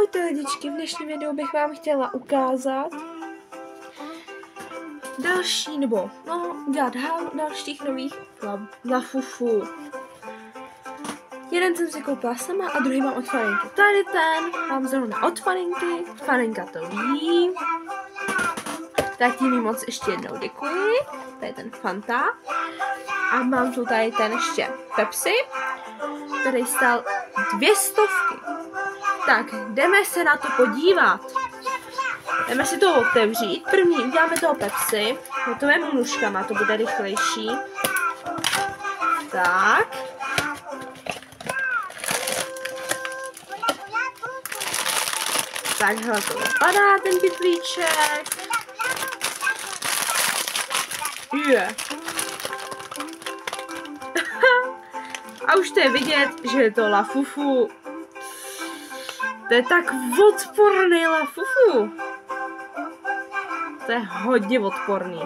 Ahojte lidičky, v dnešním videu bych vám chtěla ukázat další, nebo dělat dalších nových Lafufu. Jeden jsem si koupila sama a druhý mám od Farinky. Tady ten mám zrovna od Farinky, Farinka to ví. Tak tím moc ještě jednou děkuji. To je ten Fanta. A mám tu tady ten ještě Pepsi, který stál 200. Tak, jdeme se na to podívat. Jdeme si to otevřít. První uděláme toho Pepsi. To vemu nůžkama, to bude rychlejší. Tak. Takhle to vypadá ten pytlíček. A už to je vidět, že je to Lafufu. To je tak odporný Lafufu. To je hodně odporný.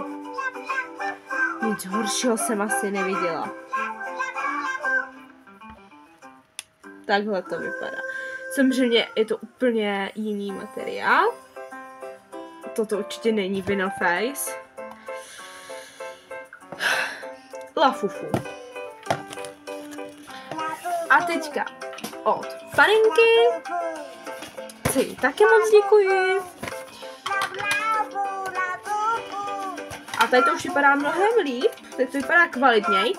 Nic horšího jsem asi neviděla. Takhle to vypadá. Samozřejmě je to úplně jiný materiál. Toto určitě není Vinyl Face. Lafufu. A teďka od Farinky. Si taky moc děkuji. A tady to už vypadá mnohem líp. Teď to vypadá kvalitnějc.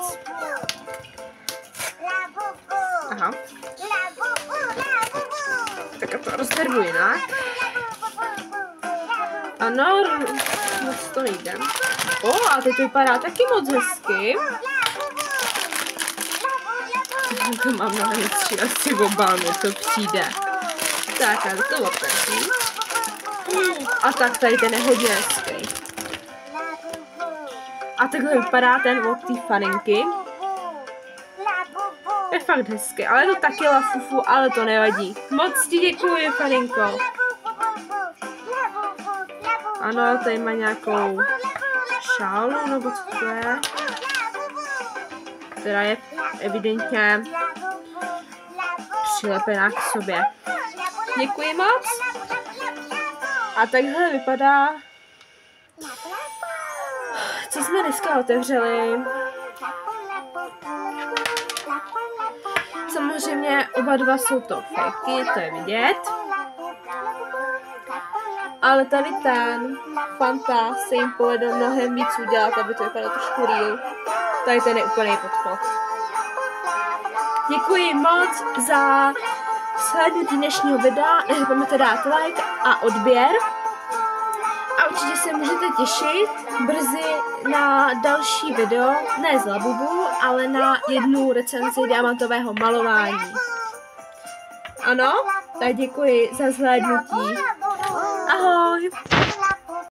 Aha. Tak a to rozhrnu jinak. Ano, moc to nejde. A teď to vypadá taky moc hezky. To mám mnohem větší asi obámy, to přijde. Tak, a to otevřu. A tak tady ten je hodně hezký. A takhle vypadá ten od té Farinky. Je fakt hezký, ale je to taky Lafufu, ale to nevadí. Moc ti děkuji, Farinko. Ano, tady má nějakou šálu, nebo co to je. Která je evidentně přilepená k sobě. Děkuji moc. A takhle vypadá, co jsme dneska otevřeli. Samozřejmě oba dva jsou to fejky, to je vidět. Ale tady ten Fanta se jim povedl mnohem víc udělat, aby to vypadalo trošku real. Tady ten je úplný podchod. Děkuji moc za slednutí dnešního videa, nezapomeňte dát like a odběr. A určitě se můžete těšit brzy na další video, ne z Labubu, ale na jednu recenzi diamantového malování. Ano, tak děkuji za zhlédnutí. Ahoj!